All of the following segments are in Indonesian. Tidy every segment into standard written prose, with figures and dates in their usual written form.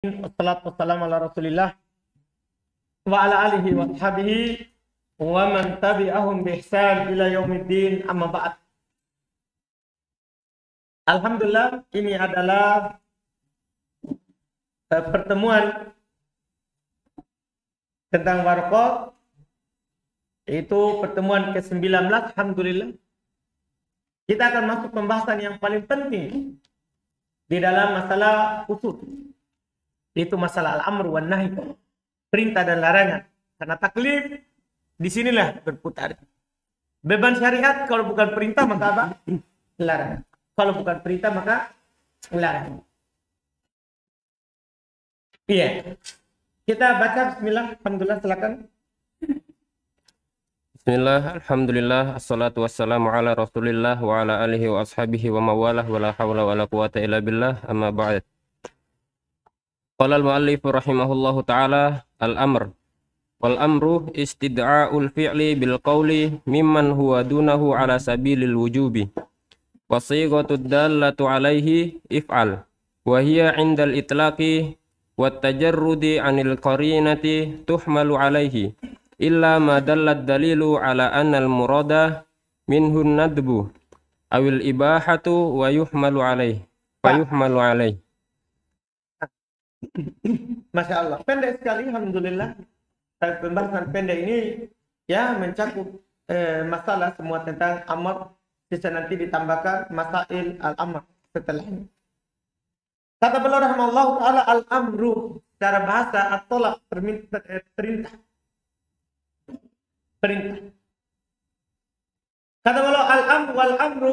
Wassalatu wassalamu ala Rasulillah wa ala alihi wa sahbihi wa man tabi'ahum bi ihsan ila yaumiddin, amma ba'd. Alhamdulillah, ini adalah pertemuan tentang waraqah, yaitu pertemuan ke-19. Alhamdulillah, kita akan masuk pembahasan yang paling penting di dalam masalah usul, yaitu masalah al-amr wan nahi, perintah dan larangan. Karena taklif disinilah berputar. Beban syariat kalau bukan perintah maka apa? Larangan. Kalau bukan perintah maka larangan. Iya. Kita baca bismillah, alhamdulillah, silakan. Bismillah, alhamdulillah, assalatu wassalamu ala rasulillah wa ala alihi wa ashabihi wa mawalah wa la hawla wa la quwata illa billah, amma ba'd. Qala al-muallif rahimahullahu ta'ala, al-amr wal amru istid'a'ul fi'li bil qawli mimman huwa dunahu ala sabilil wujubi wa sighatud dallatu alaihi if'al wa hiya 'indal itlaqi wat tajarrudi 'anil qarinati tuhmalu alaihi illa ma dallat dalilu ala anna al-murada minhu nadbu awil ibahatu wa yuhmalu alaihi Masya Allah, pendek sekali, alhamdulillah. Pembahasan pendek ini ya mencakup masalah semua tentang amr. Bisa nanti ditambahkan masail al-amr setelahnya. Kata beliau rahimahullah ta'ala, al-amru secara bahasa at-talab, perintah. Kata beliau al-amru wal amru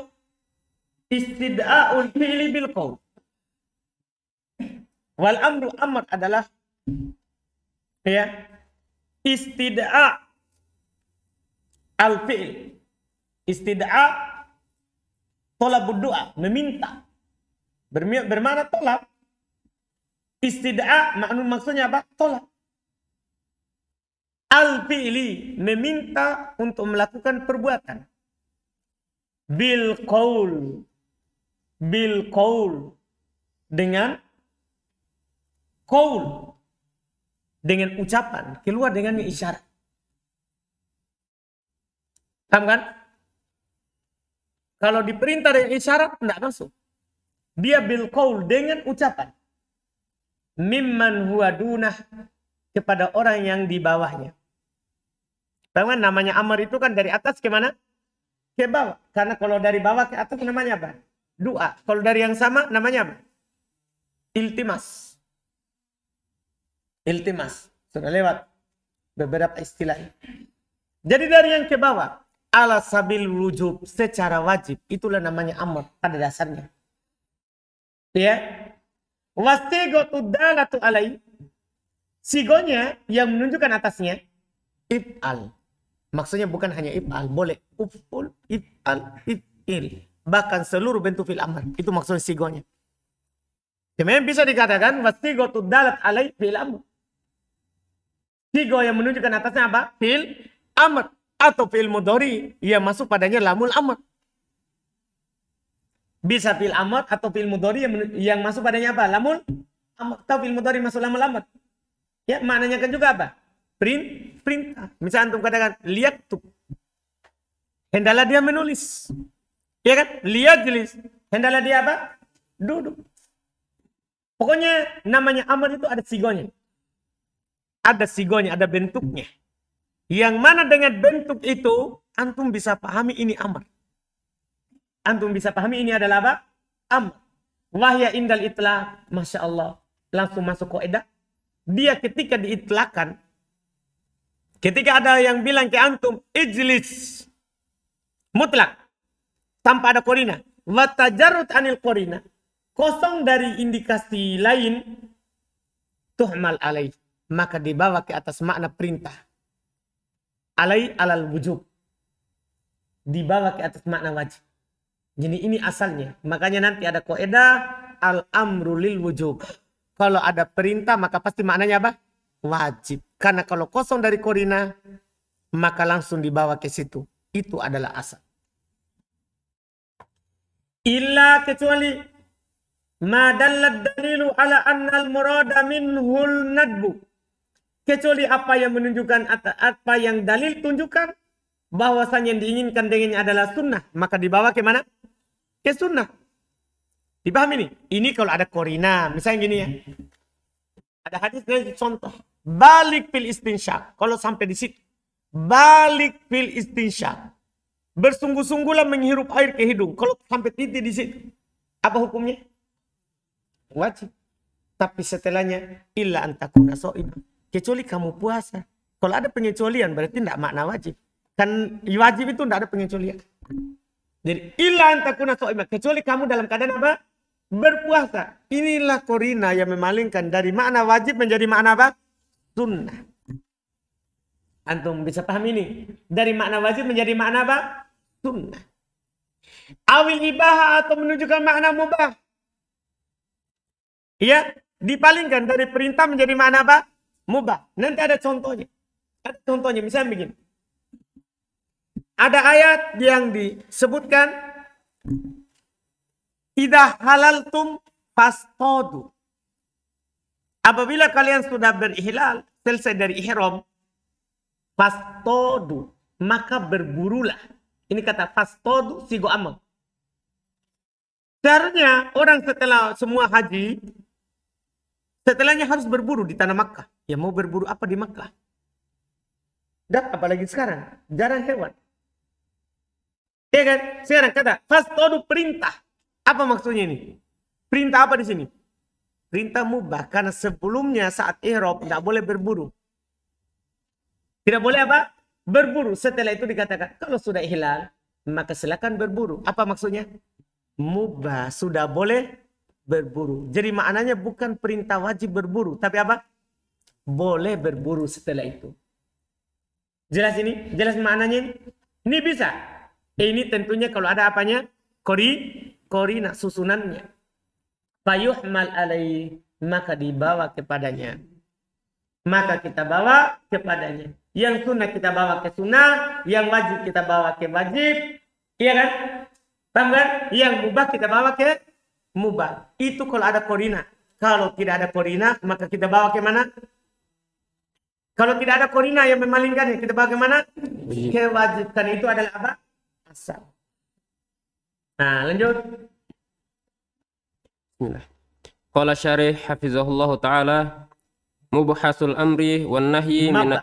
istid'a'ul fi'li bil qaul. Wal amru, amr adalah ya istid'a al fi'l. Istid'a tolabud doa, meminta. Bermakna tolak. Istid'a maksudnya apa? Tolak. Al fi'li, meminta untuk melakukan perbuatan. Bil qaul, dengan qaul, dengan ucapan, keluar dengan isyarat. Paham kan? Kalau diperintah dengan isyarat, tidak masuk. Dia bil qaul, dengan ucapan. Mimman huwa dunah, kepada orang yang di bawahnya. Paham kan? Namanya amar itu kan dari atas ke mana? Ke bawah. Karena kalau dari bawah ke atas namanya apa? Doa. Kalau dari yang sama namanya apa? Iltimas. Sudah lewat beberapa istilah. Jadi dari yang ke bawah, ala sabil wujub, secara wajib, itulah namanya amr pada dasarnya. Ya. Wastigotud dalatu alai, sigonya yang menunjukkan atasnya if'al. Maksudnya bukan hanya if'al, boleh uf'ul, if'al, if'il, bahkan seluruh bentuk fil amr. Itu maksudnya sigonya. Kemudian bisa dikatakan wastigotud dalat alai fil amr. Sigo yang menunjukkan atasnya apa? Fil amr. Atau fil mudhari yang masuk padanya lamul amr. Bisa fil amr atau fil mudhari yang masuk padanya apa? Lamul amr. Atau fil mudhari masuk lamul amr. Ya, maknanya kan juga apa? Perintah. Misalnya antum katakan lihat tuh, hendaklah dia menulis. Ya kan? Lihat jelis. Hendaklah dia apa? Duduk. Pokoknya namanya amr itu ada sigonya. Ada sigonya, ada bentuknya. Yang mana dengan bentuk itu, antum bisa pahami ini amr. Antum bisa pahami ini adalah apa? Amr. Wahya indal itlaq, Masya Allah. Langsung masuk kaidah. Dia ketika diitlakan, ketika ada yang bilang ke antum, ijlis. Mutlak. Tanpa ada korina. Watajarut anil korina. Kosong dari indikasi lain, tuhmal alaih. Maka dibawa ke atas makna perintah. Alai alal wujub. Dibawa ke atas makna wajib. Jadi ini asalnya. Makanya nanti ada kaidah al-amru lil wujub. Kalau ada perintah maka pasti maknanya apa? Wajib. Karena kalau kosong dari korina maka langsung dibawa ke situ. Itu adalah asal. Illa kecuali ma dallat dalilu ala annal murada minhul nadbu. Kecuali apa yang menunjukkan apa yang dalil tunjukkan bahwasanya yang diinginkan dengannya adalah sunnah, maka dibawa ke mana? Ke sunnah. Dipahami nih? Ini kalau ada korina, misalnya gini ya. Ada hadis contoh, balik fil istinsyak. Kalau sampai di situ, balik fil istinsyak. Bersungguh-sungguhlah menghirup air ke hidung. Kalau sampai titik di situ, apa hukumnya? Wajib. Tapi setelahnya, illa antakuna so'im. Kecuali kamu puasa. Kalau ada pengecualian berarti tidak makna wajib. Kan wajib itu tidak ada pengecualian. Jadi illa antakuna so'im. Kecuali kamu dalam keadaan apa? Berpuasa. Inilah korina yang memalingkan dari makna wajib menjadi makna apa? Sunnah. Antum bisa paham ini? Dari makna wajib menjadi makna apa? Sunnah. Awil ibahah atau menunjukkan makna mubah. Iya, dipalingkan dari perintah menjadi makna apa? Mubah. Nanti ada contohnya. Ada contohnya, misalnya begini. Ada ayat yang disebutkan idza halaltum fastodu. Apabila kalian sudah berihlal, selesai dari ihram, fastodu, maka berburulah. Ini kata fastodu sigo amal. Seharusnya orang setelah semua haji, setelahnya harus berburu di tanah Makkah. Ya mau berburu apa di Makkah? Dan apalagi sekarang, jarang hewan. Ya kan? Sekarang kata fastodu perintah. Apa maksudnya ini? Perintah apa di sini? Perintah mubah. Karena sebelumnya saat ihram tidak boleh berburu. Tidak boleh apa? Berburu. Setelah itu dikatakan, kalau sudah ihlal, maka silakan berburu. Apa maksudnya? Mubah. Sudah boleh berburu. Jadi maknanya bukan perintah wajib berburu. Tapi apa? Boleh berburu setelah itu. Jelas ini? Jelas maknanya? Ini bisa. Ini tentunya kalau ada apanya? Korina susunannya. Fayuhmal alaih, maka dibawa kepadanya. Maka kita bawa kepadanya. Yang sunnah kita bawa ke sunnah, yang wajib kita bawa ke wajib. Iya kan? Paham kan? Yang mubah kita bawa ke mubah. Itu kalau ada korina. Kalau tidak ada korina, maka kita bawa ke mana? Kalau tidak ada korina yang memalingkannya, kita bawa ke mana? Ke wajib. Karena itu adalah apa? Asal. Nah, lanjut. Bismillah. Qala syarih hafizahullah ta'ala mubhasul amri wan nahyi min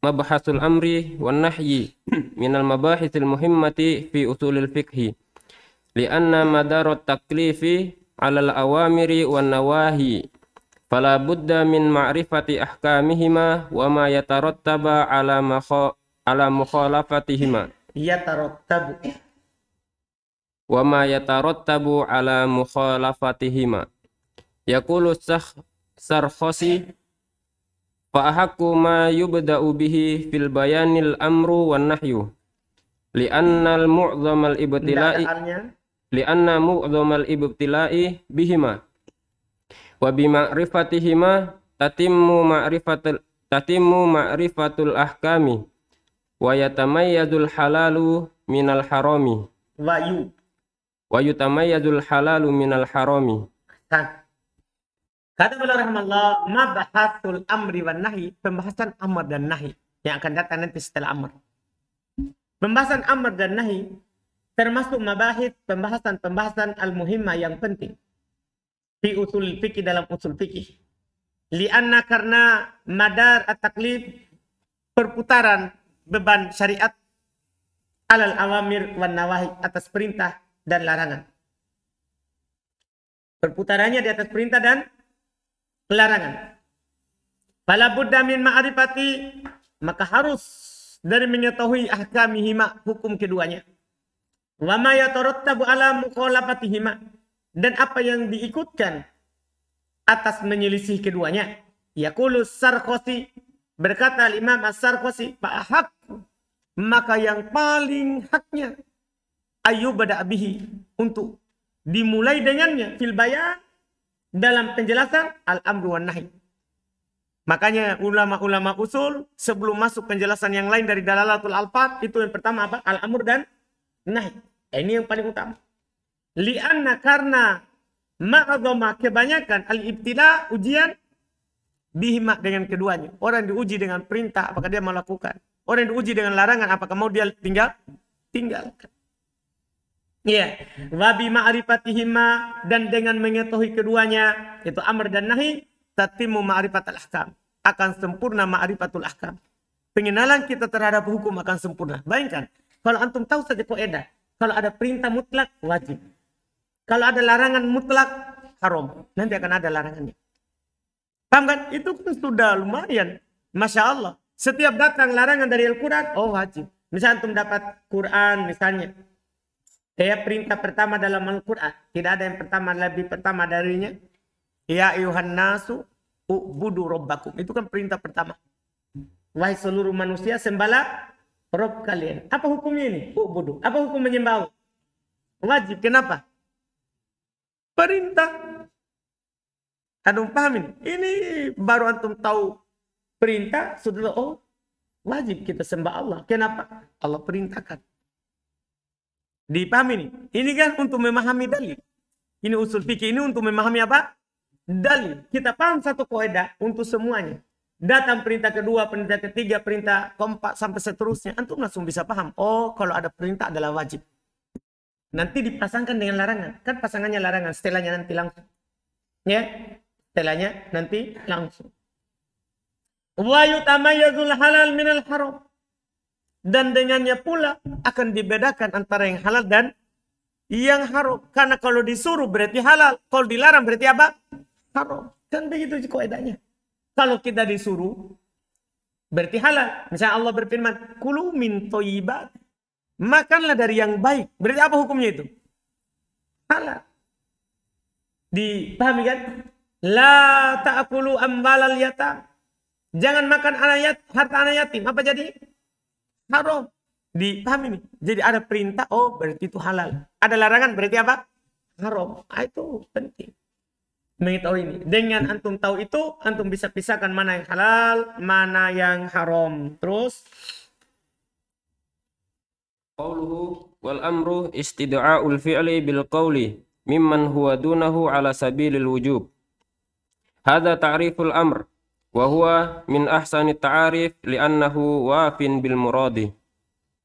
mabhasul amri wan nahyi minal mabahitsil muhimmati fi usulil fiqhi li'anna madarat taklifi 'alal awamiri wan nawahi fala budda min ma'rifati ahkamihima wa ma yatarattaba 'ala mukhalafatihima Yatarattabu. wa ma yatarattabu ala mukhalafatihima. Yaqulu Sarkhasi fa ahqqu ma yubda'u bihi fil bayanil amru wan nahyu li'anna mu'dhamal ibtila'i bihima wa bi ma'rifatihima tatimmu ma'rifatul ahkami wa yatamayyazul halalu minal harami wa yutamayyazul halalu minal harami. Kata beliau rahimahullah, mabahasul amri wan nahi, pembahasan amr dan nahi yang akan datang nanti setelah amr. Pembahasan amr dan nahi termasuk mabahis pembahasan al-muhimmah yang penting di usul fikih, dalam usul fikih. Lianna, karena madar at-taklif, perputaran beban syariat alal awamir wan nawahi, atas perintah dan larangan. Perputarannya di atas perintah dan larangan. Fala budda min ma'rifati, maka harus dari mengetahui ahkamihima, hukum keduanya. Wa ma yatarattabu ala mukhalafatihima, dan apa yang diikutkan atas menyelisih keduanya. Yaqulu Sarkhasi, berkata Imam As-Sarkhasi, fa'ahaq, maka yang paling haknya ayyubada bihi, untuk dimulai dengannya, fil bayan, dalam penjelasan al-amru wan nahi. Makanya ulama-ulama usul sebelum masuk penjelasan yang lain dari dalalatul alfaz, itu yang pertama apa? Al-amr dan nahi. Ini yang paling utama. Lianna, karena Ma'adhama kebanyakan al-ibtila ujian bihima dengan keduanya. Orang diuji dengan perintah apakah dia melakukan. Orang diuji dengan larangan apakah mau dia tinggalkan. Ya, wa bi ma'rifatihima dan dengan mengetahui keduanya itu amr dan nahi tatimu ma'rifatul ahkam. Akan sempurna ma'rifatul ahkam. Pengenalan kita terhadap hukum akan sempurna. Bayangkan, kalau antum tahu saja kaidah, kalau ada perintah mutlak wajib. Kalau ada larangan mutlak haram, nanti akan ada larangannya. Paham kan? Itu kan sudah lumayan. Masya Allah. Setiap datang larangan dari Al-Quran, oh wajib. Misalnya antum dapat Quran misalnya. Perintah pertama dalam Al-Quran. Tidak ada yang lebih pertama darinya. Ya ayuhan nasu u'budu robbakum. Itu kan perintah pertama. Wahai seluruh manusia sembahlah Rob kalian. Apa hukumnya ini? U'budu. Apa hukum menyembah? Wajib. Kenapa? Perintah. Antum paham ini? Ini baru antum tahu perintah. Sudah oh wajib kita sembah Allah. Kenapa? Allah perintahkan. Dipahami ini? Ini kan untuk memahami dalil. Ini usul fikih ini untuk memahami apa? Dalil. Kita paham satu kaidah untuk semuanya. Datang perintah kedua, perintah ketiga, perintah keempat sampai seterusnya. Antum langsung bisa paham. Oh, kalau ada perintah adalah wajib. Nanti dipasangkan dengan larangan. Kan pasangannya larangan. Setelahnya nanti langsung. Ya. Setelahnya nanti langsung. Wa yutamayyazul halal minal haram. Dan dengannya pula akan dibedakan antara yang halal dan yang haram. Karena kalau disuruh berarti halal. Kalau dilarang berarti apa? Haram. Kan begitu kaidahnya. Kalau kita disuruh berarti halal. Misalnya Allah berfirman, kulu min thayyibat. Makanlah dari yang baik. Berarti apa hukumnya itu? Halal. Dipahami kan? La ta'kulu amwalal yatam. Jangan makan harta anak yatim. Apa jadi? Haram. Dipahami nih. Jadi ada perintah, oh berarti itu halal. Ada larangan berarti apa? Haram. Itu penting. Mengetahui ini. Dengan antum tahu itu, antum bisa pisahkan mana yang halal, mana yang haram. Terus. Qauluhu wal amru istida'ul fi'li bil qawli mimman huwa dunahu ala sabilil wujub. Hadha ta'riful amr. Wahuwa min ahsani ta'arif li'annahu wafin bil muradi.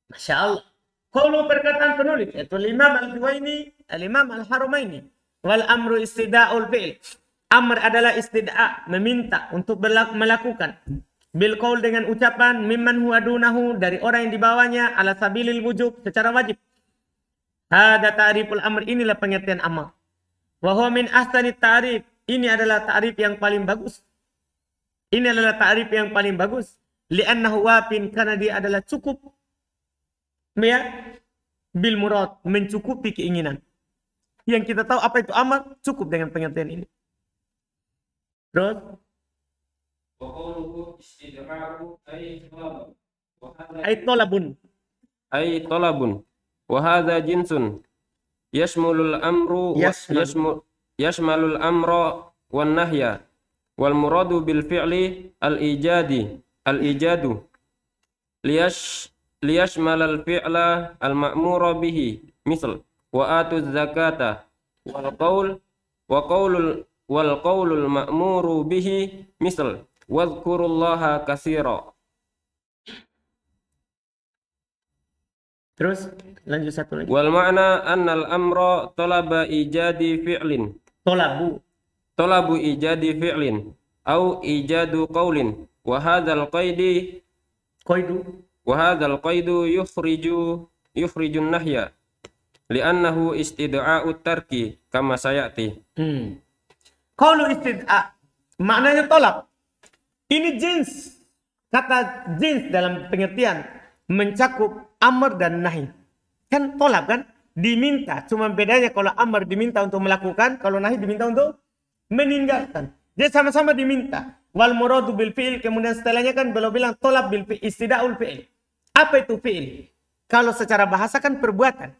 Masya Allah. Kalau perkataan penulis, yaitu Imam Al-Juwaini, Al-Imam Al-Haramaini. Wal amru istida'ul fi'il. Amr adalah istida'a, meminta untuk melakukan. Bil qaul dengan ucapan, mimman huwa dunahu, dari orang yang dibawanya, ala sabilil wujub, secara wajib. Hada ta'riful amr, inilah pengertian amr. Wahuwa min ahsani ta'arif. Ini adalah ta'rif yang paling bagus. Ini adalah ta'rif yang paling bagus. Li'annahu wafin, karena dia adalah cukup. Ya, bil murad, mencukupi keinginan. Yang kita tahu apa itu amar, cukup dengan pengertian ini. Terus. Ay tolabun. Ay tolabun. Wahada jinsun. Yashmulul amru. Yashmalul amra wan nahya. Wal muradu bil fi'li al-ijadu liyashmal al fi'la al ma'mura bihi misal wa atuz zakata wal qaulul ma'muru bihi misal wadhkurullaha katsira. Terus lanjut satu lagi. Wal ma'na annal amra talaba ijadi fi'lin. Talabu ijadi fi'lin au ijadu qaulin wa hadzal qaidu yukhrijun nahya li'annahu istida'u tarki kama sayati. Qaulu istid'a maknanya tolak. Ini jins. Kata jins dalam pengertian mencakup amr dan nahi. Kan tolak kan? Diminta. Cuma bedanya kalau amr diminta untuk melakukan, kalau nahi diminta untuk meninggalkan. Dia sama-sama diminta. Wal muradu bil fi'il, kemudian setelahnya kan beliau bilang tolab bil fi'il, istida'ul fi'il. Apa itu fi'il? Kalau secara bahasa kan perbuatan.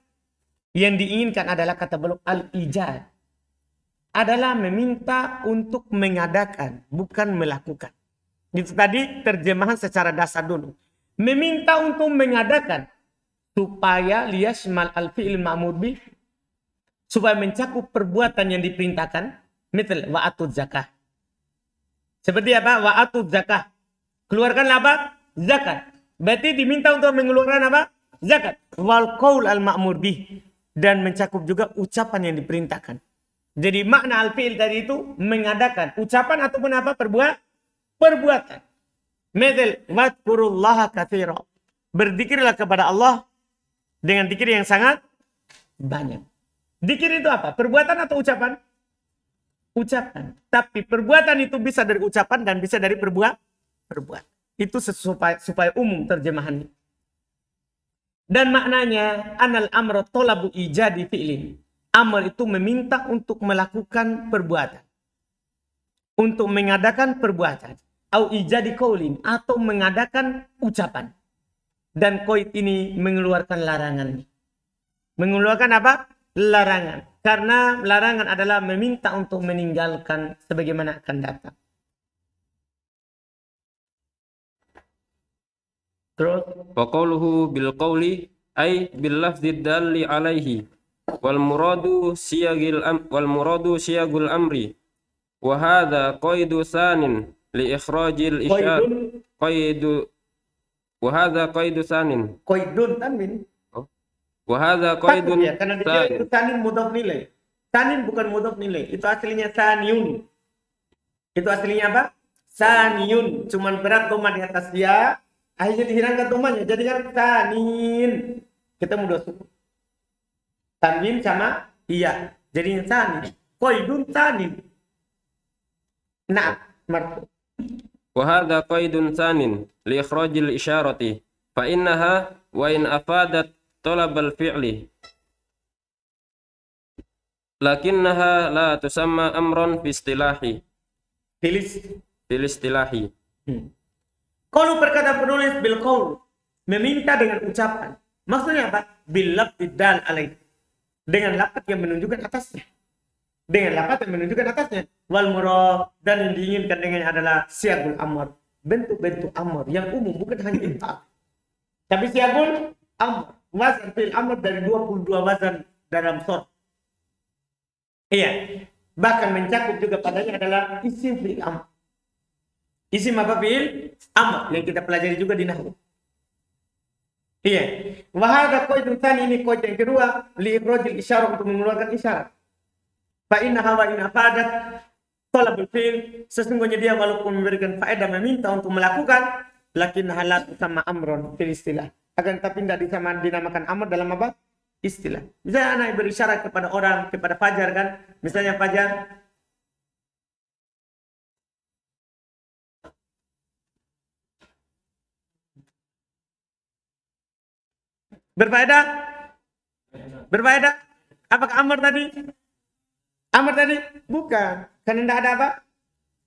Yang diinginkan adalah kata beliau al-ijad. Adalah meminta untuk mengadakan, bukan melakukan. Itu tadi terjemahan secara dasar dulu. Meminta untuk mengadakan supaya liyashmal al-fi'il ma'mur bih, supaya mencakup perbuatan yang diperintahkan. Misal wa'atuz zakah. Seperti apa? Wa'atuz zakah. Keluarkanlah apa? Zakat. Berarti diminta untuk mengeluarkan apa? Zakat. Wal qaul al-ma'mur bih. Dan mencakup juga ucapan yang diperintahkan. Jadi makna al-fi'il tadi itu mengadakan ucapan ataupun apa? Perbuatan. Misal wadkurullaha katsira. Berzikirlah kepada Allah dengan zikir yang sangat banyak. Zikir itu apa? Perbuatan atau ucapan? Ucapan. Tapi perbuatan itu bisa dari ucapan dan bisa dari perbuatan. Itu supaya umum terjemahannya. Dan maknanya anal amr talabu ijadi fi'lin. Amr itu meminta untuk melakukan perbuatan. Untuk mengadakan perbuatan. Au ijadi qaulin, atau mengadakan ucapan. Dan qaid ini mengeluarkan larangan. Mengeluarkan apa? Larangan. Karena larangan adalah meminta untuk meninggalkan sebagaimana akan datang. Terus Wa qawluhu bil qawli ay bil lafzi dalli alaihi wal muradu siyagul amri wa hadha qaidu sanin li ikhrajil isyar qaidu wa hadha qaidu sanin qaidun tanwin. wa hadha qaidun Ya, karena dikira itu tanin mudhaf nilai. Tanin bukan mudhaf nilai. Itu aslinya saniyun. Itu aslinya apa? Saniyun. Cuman berat doma di atas ya. Akhirnya dihilangkan domanya. Jadi kan tanin. Kita mudah suku. Tanwin sama iya. Jadi tanin. Qaidun tanin. Nah, marfu. wa hadha qaidun sanin li ikhrajil isyarati fa innaha wa in afadat talab al fi'li lakinnaha la tusamma amran fi istilahi fil istilahi. Kalau berkata penulis bil qaul, meminta dengan ucapan. Maksudnya apa? Bil lafzi dal alaih. Dengan lafaz yang menunjukkan atasnya. Dengan lafaz yang menunjukkan atasnya. Wal murad, dan yang diinginkan dengannya adalah siagul amr. Bentuk-bentuk amr yang umum, bukan hanya infak. Tapi siagul amr. Wazan fil amr dari 22 wazan dalam sort. Iya. Bahkan mencakup juga padanya adalah isim fil amr. Isim apa fi'il? Amr yang kita pelajari juga di nahwu. Iya. Wa hadha qaidun tsani, ini qaid yang kedua, li ikhrajil isyarah, untuk mengeluarkan isyarat. Fa innaha wa in afadat talabul fi'il, sesungguhnya dia walaupun memberikan faedah meminta untuk melakukan, lakin halat sama amron fil istilah. Akan tapi tidak dinamakan amr dalam apa? Istilah. Misalnya anak berisyarat kepada orang, kepada Fajar kan? Misalnya Fajar, berfaedah? Berfaedah? Apakah amr tadi? Amr tadi? Bukan. Karena tidak ada apa?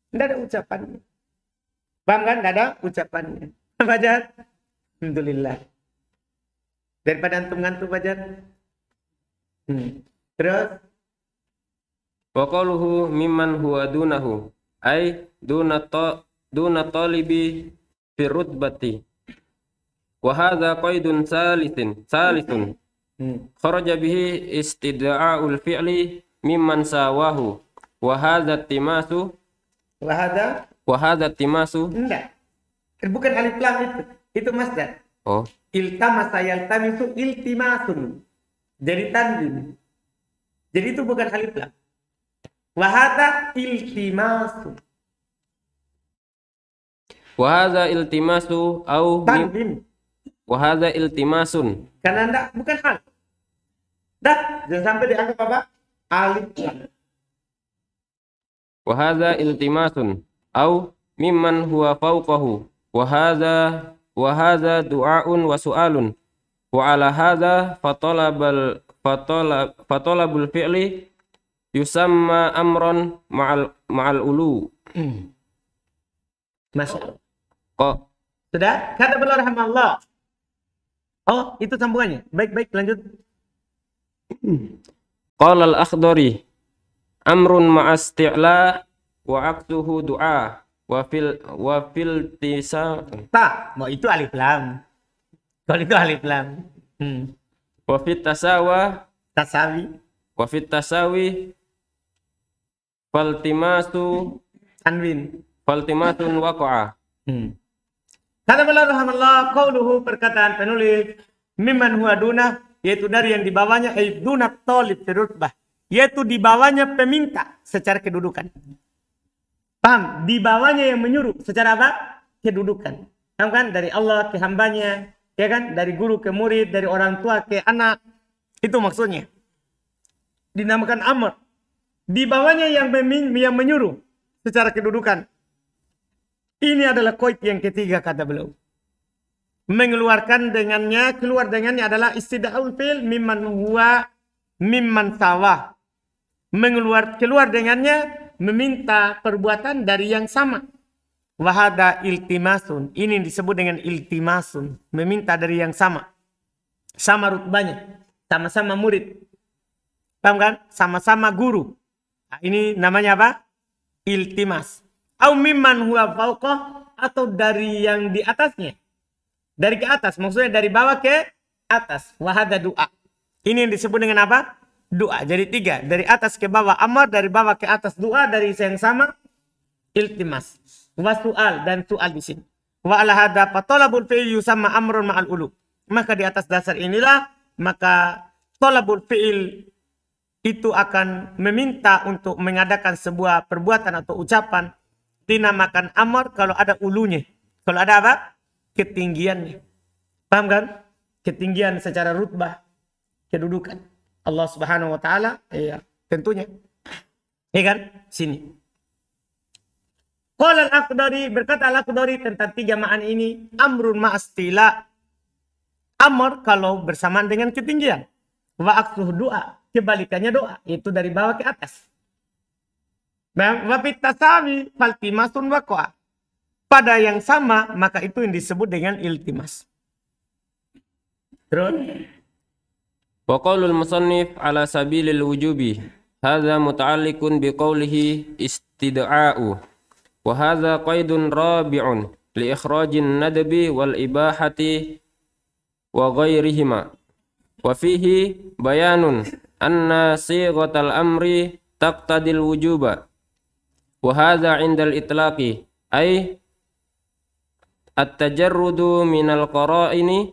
Tidak ada ucapannya. Paham kan? Tidak ada ucapannya. Fajar? Alhamdulillah. Daripada antum ngantuk Fajar. Terus? Wa qaluhu mimman huwa dunahu ay duna talibi fi rutbati. Wa hadha qaidun salisun kharaja bihi istida'ul fi'li mimman sawahu wa hadha timasu Enggak. Bukan alif lam itu. Itu masdar. Oh. Iltamasa yaltamisu iltimasun. Jadi tanwin. Jadi itu bukan alif lam. Wa hadha iltimasu. Wa hadha iltimasu au Tanwin. wa hadha iltimasun. Karena enggak, bukan hal. Dah, jangan sampai dianggap apa? Alif lam. Wa hadha iltimasun au mimman huwa fawqahu wa hadha du'aun wa su'alun wa ala hadha fatalabul fi'li yusamma amran ma'al ulu. Masya Allah. Kok Sudah? Kata beliau rahimahullah. Oh, itu sambungannya. Baik, lanjut. qala al-Akhdari amrun ma'asti'la wa aqtuhu du'a wa fil tisa Tak, mau itu alif lam. Kalau itu alif lam. wa fit tasawa Tasawi. Wa fit tasawi faltimasu Tanwin. faltimatun waqa'a. Kata beliau rahimahullah, qauluhu, perkataan penulis, mimman huwa duna, yaitu dari yang di bawahnya, dunat talib firutbah, yaitu di bawahnya peminta secara kedudukan. Paham? Di bawahnya yang menyuruh secara apa? Kedudukan. Paham kan? Dari Allah ke hambanya, ya kan? Dari guru ke murid, dari orang tua ke anak. Itu maksudnya. Dinamakan amr. Di bawahnya yang menyuruh secara kedudukan. Ini adalah koid yang ketiga kata beliau. Mengeluarkan dengannya, keluar dengannya adalah istida'ul fi'il mimman huwa mimman sawa. Keluar dengannya meminta perbuatan dari yang sama. Wahada iltimasun. Ini disebut dengan iltimasun. Meminta dari yang sama. Sama rutbanya. Sama-sama murid. Paham kan? Sama-sama guru. Nah, ini namanya apa? Iltimas. Au mimman huwa fauqah, atau dari yang di atasnya. Dari ke atas, maksudnya dari bawah ke atas. Wahada doa. Ini yang disebut dengan apa? Doa. Jadi tiga. Dari atas ke bawah amar, dari bawah ke atas doa, dari yang sama iltimas. Wa su'al, dan su'al di sini. Wa ala hadha fatalabul fi'il yusamma amrun ma'al ulu. Maka di atas dasar inilah, maka talabul fi'il itu akan meminta untuk mengadakan sebuah perbuatan atau ucapan, dinamakan amar kalau ada ulunya. Kalau ada apa? Ketinggiannya. Paham kan? Ketinggian secara rutbah, kedudukan. Allah Subhanahu wa taala, ya, tentunya. Ya kan? Sini. Qala al-Aqdari, berkata al-Aqdari tentang tiga ma'an ini, amrun ma'astila. Amar kalau bersamaan dengan ketinggian. Wa aqsuh doa, kebalikannya doa, itu dari bawah ke atas. Wa fit tasawi faltimasun waqa'a. Pada yang sama, maka itu yang disebut dengan iltimas. Terus Wa qaulul musannif ala sabilil wujubi. Hadza muta'alliqun biqaulihi istida'u. Wa hadza qaidun rabi'un li ikhrajin nadbi wal ibahati wa ghairihima. Wa fihi bayanun anna sighatal amri taqtadil wujuba. Wa hadza 'indal itlaqi ay at-tajarrudu minal qara'ini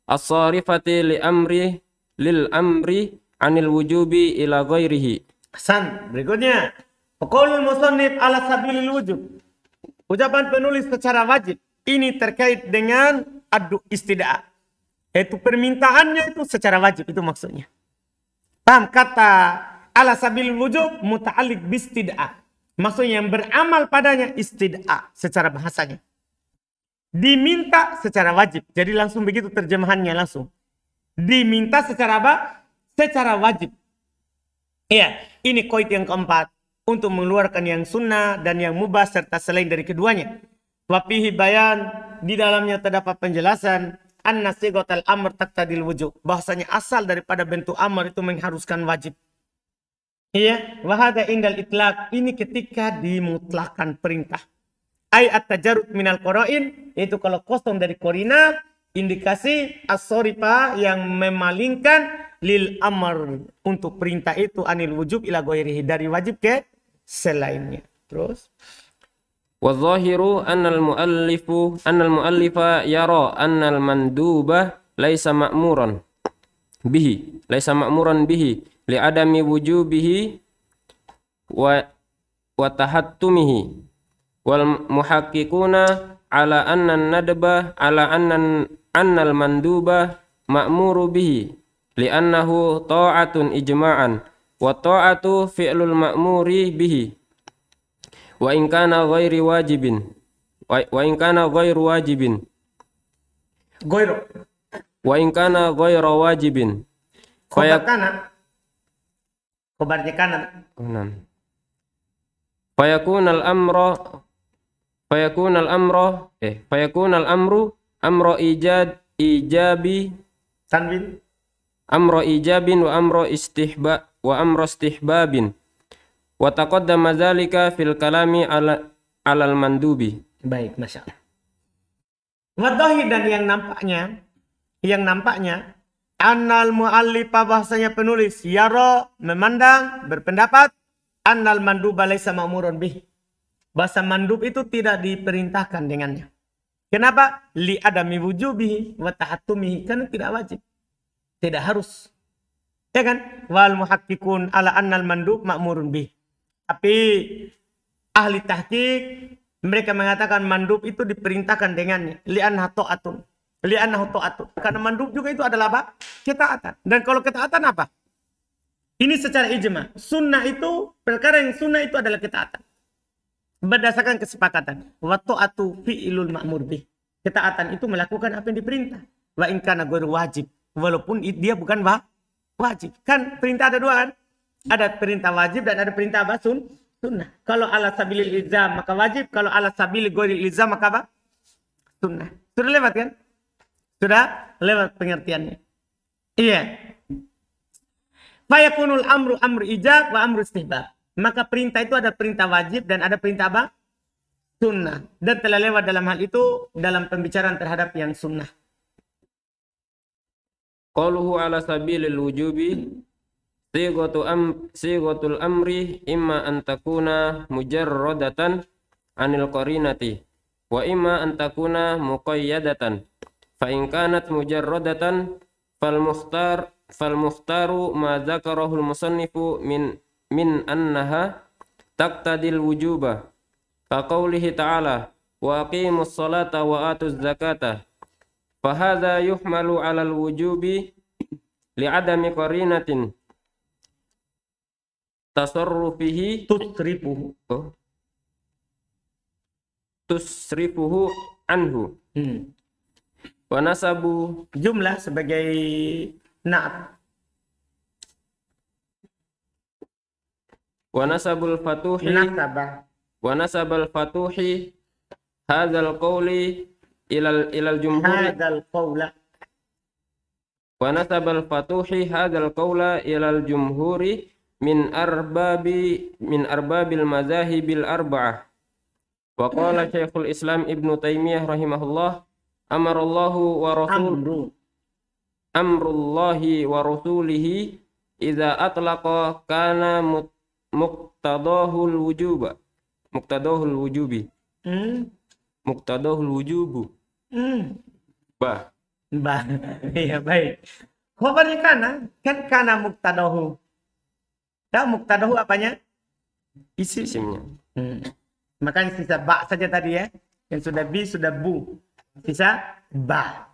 as-sarifati lil amri 'anil wujubi ila ghairihi. Hasan, berikutnya qaulul musannif ala sabilil wujub. Ucapan penulis secara wajib. Ini terkait dengan istidaa. Itu permintaannya itu secara wajib, itu maksudnya. Paham? Kata ala sabilil wujub muta'alliq bistidaa. Maksudnya yang beramal padanya istidaa secara bahasanya. Diminta secara wajib. Jadi langsung begitu terjemahannya langsung. Diminta secara apa? Secara wajib. Iya, ini koid yang keempat. Untuk mengeluarkan yang sunnah dan yang mubah serta selain dari keduanya. Wafihi bayan, di dalamnya terdapat penjelasan. Anna sighatal amr taqtadil wujub. Bahasanya asal daripada bentuk amr itu mengharuskan wajib. Iya, wahada indal itlaq, ini ketika dimutlakan perintah. Ay at-tajarrud minal qara'in, yaitu kalau kosong dari korina, indikasi as-sorifa yang memalingkan lil amr, untuk perintah itu anil wujub ila ghairihi, dari wajib ke selainnya. Terus Wa dhahiru annal muallifa yara annal manduba laisa ma'muran bihi li'adami wujubihi wa tahattumihi wal muhaqqiquna ala anna nadba ala annal manduba ma'muru bihi li'annahu ta'atun ijma'an wa ta'atu fi'lul ma'muri bihi wa in kana ghairu wajibin khobarnya kanan. Fayakunal amru amro ijabi Tanwin. amro ijabin wa amro istihbabin wa taqaddama dzalika fil kalami alal mandubi. Baik, Masya Allah. Wadhahi, dan yang nampaknya Annal mu'allifa bahasanya penulis. Yara memandang, berpendapat. Annal manduba laisa ma'murun bih. Bahasa mandub itu tidak diperintahkan dengannya. Kenapa? Li adami wujubihi wa tahattumihi. Karena tidak wajib. Tidak harus. Ya kan? Wal muhakkikun ala annal mandub ma'murun bih. Tapi ahli tahqiq mereka mengatakan mandub itu diperintahkan dengannya. Li'annahu ta'atun. Li'annahu ta'atun. Karena mandub juga itu adalah apa? Ketaatan. Dan kalau ketaatan apa? Ini secara ijma. Sunnah itu, perkara yang sunnah itu adalah ketaatan. Berdasarkan kesepakatan. Wa ta'atu fi'ilul ma'mur bih. Ketaatan itu melakukan apa yang diperintah. Wa in kana ghairu wajib. Walaupun dia bukan wajib. Kan perintah ada dua kan? Ada perintah wajib dan ada perintah apa? Sunnah. Kalau ala sabilil ilzam maka wajib. Kalau ala sabilil ghairil ilzam maka apa? Sunnah. Sudah lewat kan? Sudah lewat pengertiannya. Iya. Fayakunul amru ijab wa amru istihbab. Maka perintah itu ada perintah wajib dan ada perintah apa? Sunnah. Dan telah lewat dalam hal itu dalam pembicaraan terhadap yang sunnah. Qaluhu ala sabilil wujubi sigatul amri imma an takuna mujarradatan anil qarinati wa imma an takuna muqayyadatan. Fa in kanat mujarradatan fal mukhtaru ma dzakarahu al musannifu min annaha taqtadil wujuba. Fa qawlihi ta'ala wa aqimus salata wa atuz zakata. Fa hadza yuhmalu 'ala al wujubi li'adami qarinatin tasarrufihi tusrifuhu anhu. Wa nasabu Jumlah sebagai na'at. wa nasabul fatuhi Nasabah. wa nasabal fatuhi hadzal qawli ilal jumhuri Hadal qawla. wa nasabal fatuhi hadzal qawla ilal jumhuri min arbabil mazahibil arba'ah. Wa qala Syekhul Islam Ibnu Taimiyah rahimahullah amrullahi wa rasulihi idza atlaqa kana muqtadahul wujubi. Muqtadahul wujubu. Bah. Iya baik. Khabarnya kana muqtadahu. Tahu muqtadahu apanya? Isimnya. Makanya sisa ba saja tadi ya. Yang sudah bi sudah bu. Sisa ba.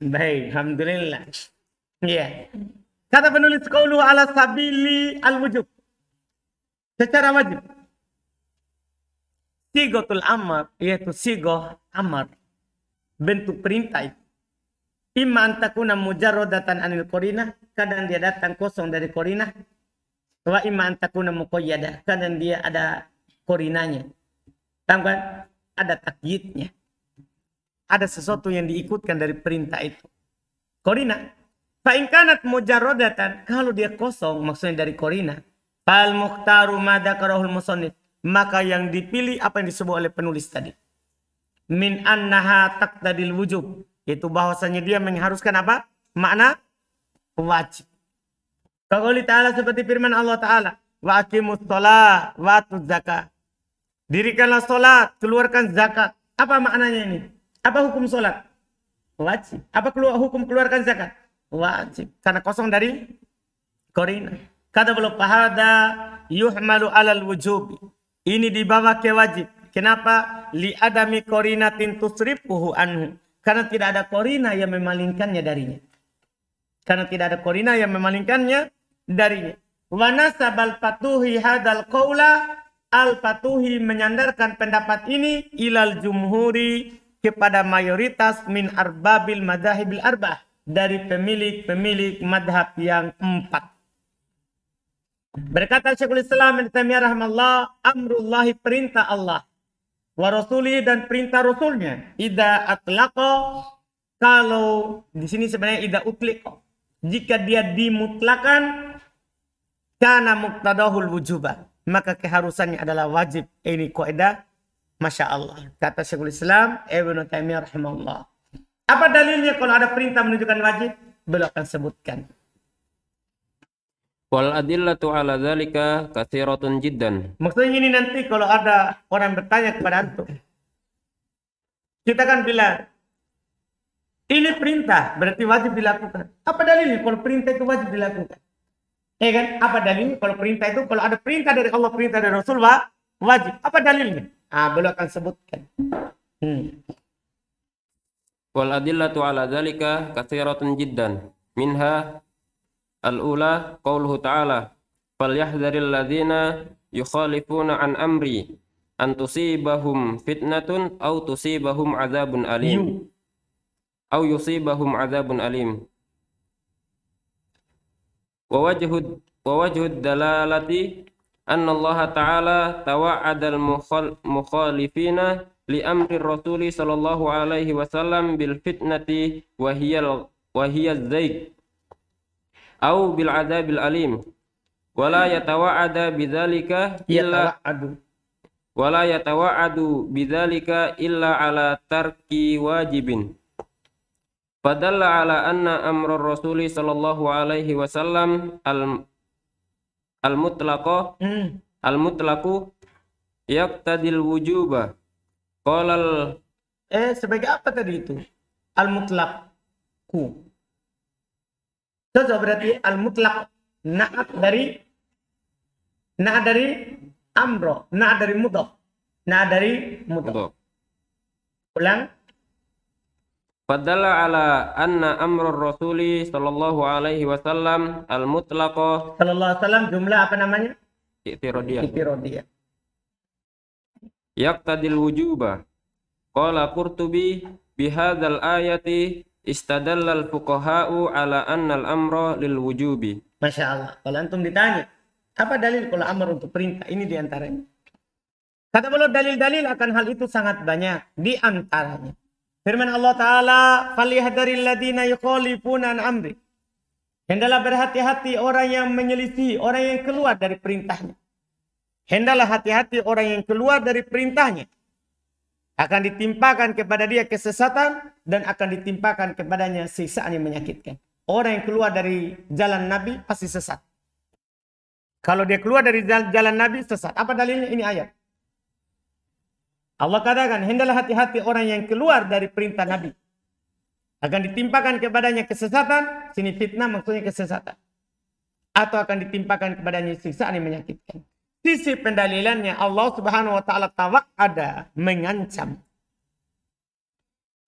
Baik, alhamdulillah. Iya. Kata penulis qaulu ala sabili al-wujub. Secara wajib. Sigotul amr, yaitu sigoh amr. Bentuk perintah itu. Imma antakuna mujarrodatan anil qarinah. Kadang dia datang kosong dari qarinah. Wa imma antakuna muqayyadah. Kadang dia ada qarinanya. Tahu kan? Ada takyidnya. Ada sesuatu yang diikutkan dari perintah itu. Qarinah. Fa in kanat mujarrodatan. Kalau dia kosong, maksudnya dari qarinah. Fal mukhtaru ma dzakarahul musannif. Maka yang dipilih apa yang disebut oleh penulis tadi. Min annaha taqtadil wujub. Itu bahwasanya dia mengharuskan apa? Makna wajib. Qauli ta'ala seperti firman Allah Ta'ala. Wa aqimus shalah wa atuz zakat. Dirikanlah salat, keluarkan zakat. Apa maknanya ini? Apa hukum salat? Wajib. Apa hukum keluarkan zakat? Wajib. Karena kosong dari qarinah. Kata beliau fahada yuhmalu alal wujubi. Ini dibawa ke wajib. Kenapa? Li adami qarinatin tusrifuhu anhu. Karena tidak ada qarinah yang memalingkannya darinya. Karena tidak ada qarinah yang memalingkannya darinya. Wa nasabal fatuhi hadal qaula. Al-Fatuhi menyandarkan pendapat ini ilal jumhuri kepada mayoritas min arbabil madhahibil arba'ah. Dari pemilik-pemilik madhab yang 4. Berkata Syekhul Islam Ibnu Taimiyah rahimahullah, amrullahi perintah Allah. Wa rasuli dan perintah rasulnya. Idza atlaqa, kalau di sini sebenarnya idza utliqa. Jika dia dimutlakan, kana muqtadahul wujuba. Maka keharusannya adalah wajib. Ini kaidah, masya Allah. Kata Syekhul Islam Ibnu Taimiyah rahimahullah. Apa dalilnya kalau ada perintah menunjukkan wajib? beliau akan sebutkan. Wal adillatu ala dzalika katsiratun jiddan. Maksudnya ini nanti kalau ada orang bertanya kepada antum, kita kan bilang, ini perintah, berarti wajib dilakukan. Apa dalilnya kalau perintah itu wajib dilakukan? Kan? Apa dalilnya kalau perintah itu, kalau ada perintah dari Allah, perintah dari Rasul, wajib. Apa dalilnya? Beliau akan sebutkan. Wal adillatu ala dzalika katsiratun jiddan. Minha al-ula qauluhu ta'ala falyahdharil ladzina yukhalifuna an amri an tusibahum fitnatun aw tusibahum adzabun alim aw yusibahum adzabun alim wa wajhud dalalati anna Allah ta'ala tawa'adal mukhalifina li amri rasuli sallallahu alaihi wasallam bil fitnati wa hiya zaik au bil adabil alim wala yatawa'ada bidzalika illa ala tarki wajibin fadalla ala anna amra rasuli sallallahu alaihi wasallam al mutlaqu yaqtadil wujuba qala sebagai apa tadi itu al mutlaqu. Contoh berarti al-mutlaq na'at dari amro, na'at dari mudhaf. Na'at dari mudhaf. Ulang. Fadalla ala anna amra rasuli sallallahu alaihi wasallam al-mutlaq. Sallallahu alaihi wasallam jumlah apa namanya? I'tiradiyah. Yaqtadil wujuba. Qala Qurtubi bihadzal ayati istadallal fuqaha'u ala annal amra lil wujubi. Masya Allah. Kalau antum ditanya, apa dalil kalau amr untuk perintah? Ini diantaranya. Kata beliau dalil-dalil akan hal itu sangat banyak. Di antaranya firman Allah Ta'ala, فَلْيَحْذَرِ الَّذِينَ يُخَالِفُونَ عَنْ أَمْرِهِ. Hendaklah berhati-hati orang yang menyelisih, orang yang keluar dari perintahnya. Hendaklah hati-hati orang yang keluar dari perintahnya. Akan ditimpakan kepada dia kesesatan dan akan ditimpakan kepadanya siksaan yang menyakitkan. Orang yang keluar dari jalan Nabi pasti sesat. Kalau dia keluar dari jalan Nabi sesat. Apa dalilnya? Ini ayat. Allah katakan, hendaklah hati-hati orang yang keluar dari perintah Nabi. Akan ditimpakan kepadanya kesesatan. Sini fitnah maksudnya kesesatan. Atau akan ditimpakan kepadanya siksaan yang menyakitkan. Sisi pendalilannya Allah Subhanahu wa taala tawa'ada, mengancam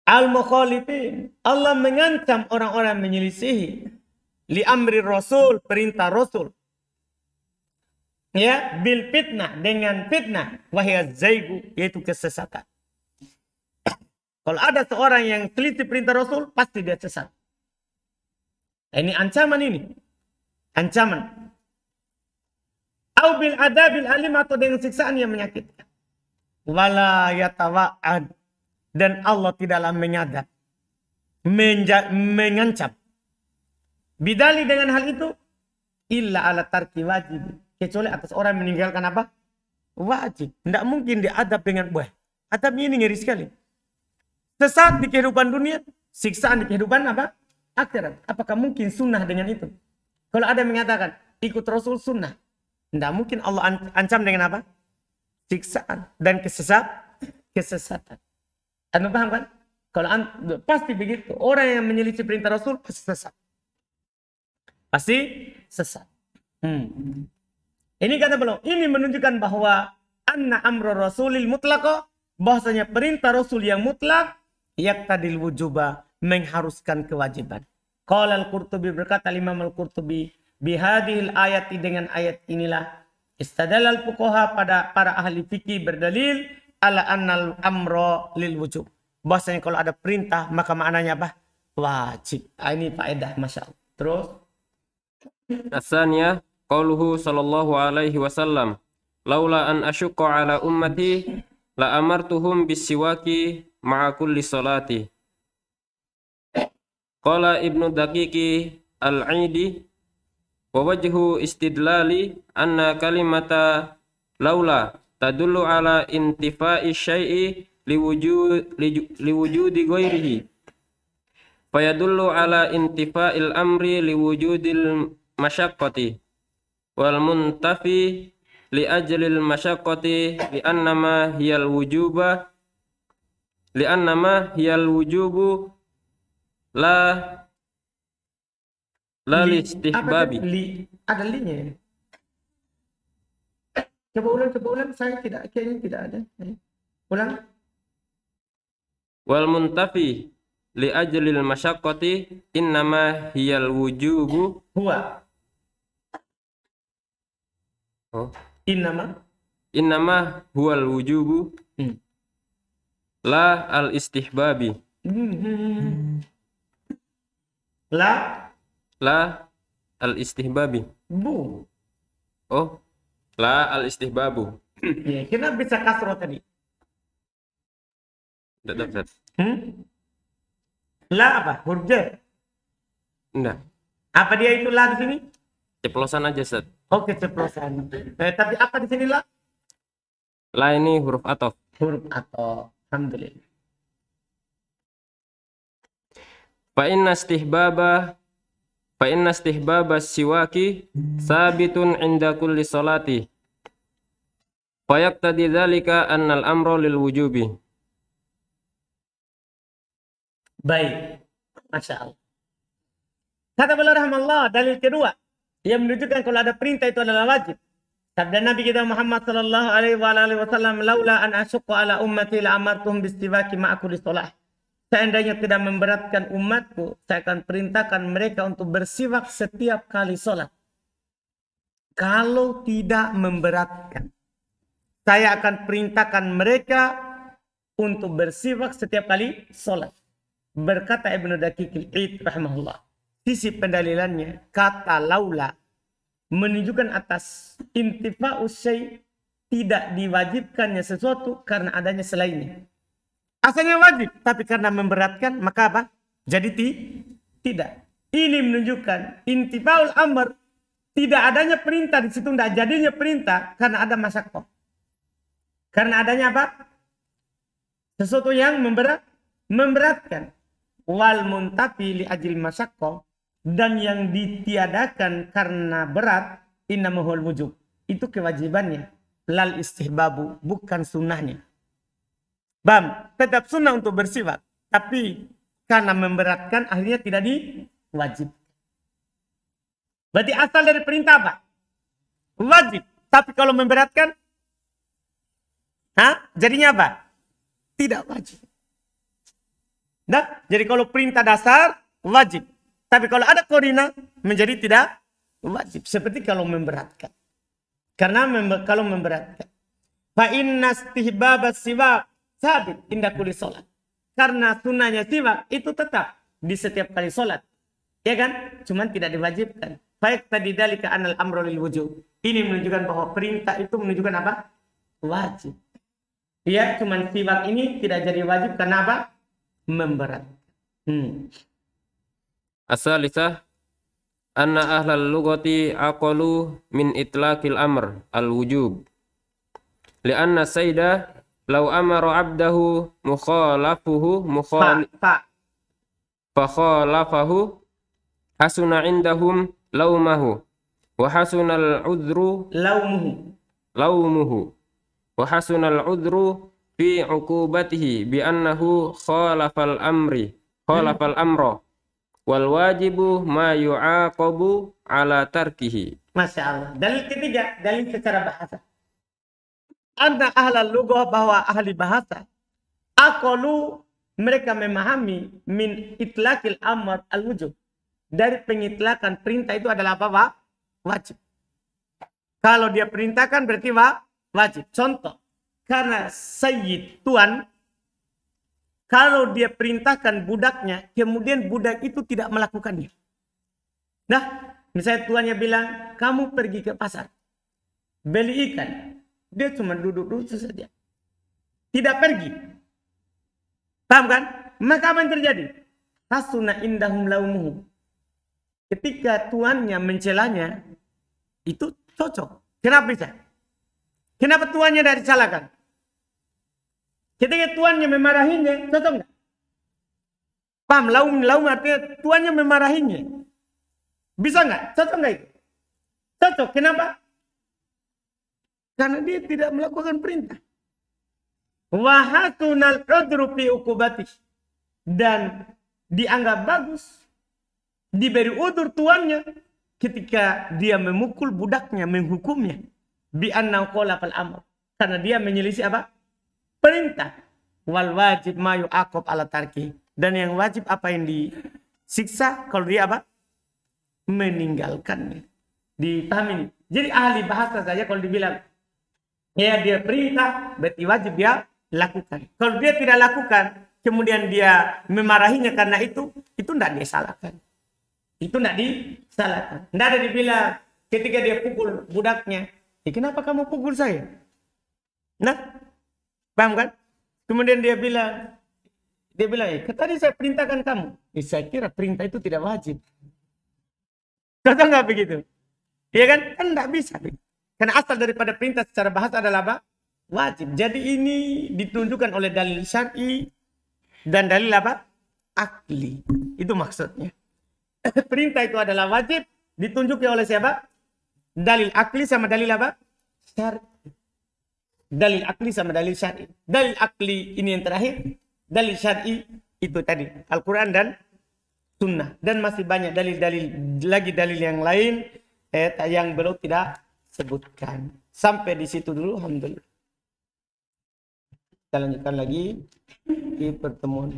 al-mukhalifin. Allah mengancam orang-orang menyelisihi li amri Rasul, perintah Rasul. Ya, bil fitnah, dengan fitnah, wahya zaigu, yaitu kesesatan. Kalau ada seorang yang selisih perintah Rasul, pasti dia sesat. Ini ancaman ini. Ancaman. Au bil adabil alim, atau dengan siksaan yang menyakitkan. Wala yatawa'ad, dan Allah tidaklah menyadap, mengancam. Bidali dengan hal itu illa ala tarki wajib, kecuali atas orang yang meninggalkan apa? Wajib. Tidak mungkin diadab dengan buah. Adab ini ngeri sekali. Sesat di kehidupan dunia, siksaan di kehidupan apa? Akhirat. Apakah mungkin sunnah dengan itu? Kalau ada yang mengatakan ikut Rasul sunnah, tidak mungkin Allah ancam dengan apa? Siksaan dan kesesatan. Anda paham kan? Kalau pasti begitu. Orang yang menyelisih perintah Rasul pasti sesat. Pasti sesat. Ini kata beliau. Ini menunjukkan bahwa anna amra rasulil mutlaqah, bahasanya perintah Rasul yang mutlak yaqtadil wujuba, mengharuskan kewajiban. Qala al-Qurtubi, berkata Imam al-Qurtubi, bihadihil ayati, dengan ayat inilah istadallal fuqaha, pada para ahli fikih berdalil ala annal amra lil wujub, bahasanya kalau ada perintah maka maknanya apa? Wajib. Ini faedah, masya Allah. Terus asaniyah qauluhu sallallahu alaihi wasallam laula an asyqa ala ummati la amartuhum bisiwaki ma'a kulli salati. Qala Ibnu Daqiqi al-Aidi wa wajhu istidlali anna kalimata laula tadullu ala intifa'i syai'i liwujudi ghairihi Fayadullu ala intifa'il amri liwujudil masyaqqati wal muntafi li ajlil masyaqqati li'annama hiyal wujubu la listihbabi. Ada linya ya? Coba ulang. Saya kayaknya tidak ada. Ulang. Wal muntafi li ajlil masyaqqati innama hiyal wujubu Huwa. innama huwal wujubu la al istihbabi. La al istihbabi. La al istihbabu. Ya, kenapa bisa kasro tadi? Tidak dapat. La apa? Huruf jar. Enggak. Apa dia itu la di sini? Ceplosan aja, Ustaz. Oke, ceplosan. Tapi apa di sini la? La ini huruf ataf. Huruf ataf. Alhamdulillah. Fa inna istihbaba siwaki sabitun inda kulli salati. Fa yaqtadi dzalika annal amra lil wujubi. Baik. Masya Allah. Kata beliau rahmatullah, dalil kedua yang menunjukkan kalau ada perintah itu adalah wajib. Sabda Nabi kita Muhammad sallallahu alaihi wasallam, "Laula an asyqa ala ummati la amartuhum bistiwaki ma'a kulli shalah." Seandainya tidak memberatkan umatku, saya akan perintahkan mereka untuk bersiwak setiap kali sholat. Kalau tidak memberatkan, saya akan perintahkan mereka untuk bersiwak setiap kali sholat. Berkata Ibnu Daqiqil Id rahimahullah, sisi pendalilannya kata laula menunjukkan atas intifa'us syai', tidak diwajibkannya sesuatu karena adanya selainnya. Asalnya wajib, tapi karena memberatkan maka apa? Jadi tidak. Ini menunjukkan intifa'ul amr, tidak adanya perintah di situ, tidak jadinya perintah karena ada masyaqqah. Karena adanya apa? Sesuatu yang memberatkan. Wal muntafi li ajil masyaqqah, dan yang ditiadakan karena berat innamahul wujub. Itu kewajibannya, lal istihbabu, bukan sunnahnya. Tetap sunnah untuk bersiwak, tapi karena memberatkan akhirnya tidak diwajib. Berarti asal dari perintah apa? Wajib. Tapi kalau memberatkan, jadinya apa? Tidak wajib. Nah, jadi kalau perintah dasar wajib, tapi kalau ada korina menjadi tidak wajib. Seperti kalau memberatkan. Karena kalau memberatkan, fa inna istihbabas siwak sabit inda kulli sholat. Karena sunnahnya siwak itu tetap di setiap kali sholat. Ya kan? Cuman tidak diwajibkan. Baik tadi dalika anal amru lil wujub. Ini menunjukkan bahwa perintah itu menunjukkan apa? Wajib. Ya, cuman siwak ini tidak jadi wajib karena apa? Memberat. As-salisah anna ahlal lughati aqalu min itlaqil amr al-wujub. Lianna sayda law amara abdahu fakhalafahu hasuna indahum lawmahu wa hasunal udhru lawmuhu wa hasunal udhru fi uqubatihi bi annahu khalafal amra wal wajibu ma yu'aqabu ala tarkihi. Masya Allah. Dalil ketiga, dalil secara bahasa. Anda ahlal lughah, bahwa ahli bahasa, aqalu, mereka memahami min itlaqil amr al wujub, dari pengitlakan perintah itu adalah apa? Wajib. Kalau dia perintahkan berarti wajib. Contoh, karena sayyid, tuan, kalau dia perintahkan budaknya, kemudian budak itu tidak melakukannya. Nah, misalnya tuannya bilang, kamu pergi ke pasar, beli ikan. Dia cuma duduk saja. Tidak pergi. Paham kan? Maka apa yang terjadi? Hasuna indahum laumuhu. Ketika tuannya mencelanya, itu cocok. Kenapa bisa? Kenapa tuannya tidak disalahkan? Ketika tuannya memarahinya, cocok nggak? Paham? Laum artinya tuannya memarahinya. Bisa nggak? Cocok nggak itu? Cocok. Kenapa? Karena dia tidak melakukan perintah. Wahatunal udru fi ukubati. Dan dianggap bagus. Diberi udur tuannya. Ketika dia memukul budaknya, menghukumnya. Bi'annau qala fal amr. Karena dia menyelisih apa? Perintah. Wal wajib ma yu'aqab ala tarki. Dan yang wajib apa yang disiksa kalau dia apa? Meninggalkannya. Dipahami ini. Jadi ahli bahasa saja kalau dibilang ya dia perintah, berarti wajib dia lakukan. Kalau dia tidak lakukan, kemudian dia memarahinya karena itu tidak dia salahkan. Itu tidak disalahkan. Tidak ada dibilang ketika dia pukul budaknya, kenapa kamu pukul saya? Nah, paham kan? Kemudian dia bilang, tadi saya perintahkan kamu. Saya kira perintah itu tidak wajib. Contoh nggak begitu? Iya kan? Kan nggak bisa. Karena asal daripada perintah secara bahasa adalah apa? Wajib. Jadi ini ditunjukkan oleh dalil syar'i dan dalil apa? Akli. Itu maksudnya. Perintah itu adalah wajib ditunjukkan oleh siapa? Dalil akli sama dalil apa? Syar'i. Dalil akli sama dalil syar'i. Dalil akli ini yang terakhir. Dalil syar'i itu tadi. Al-Quran dan sunnah. Dan masih banyak dalil yang lain yang belum tidak sebutkan. Sampai di situ dulu. Alhamdulillah. Kita lanjutkan lagi di pertemuan.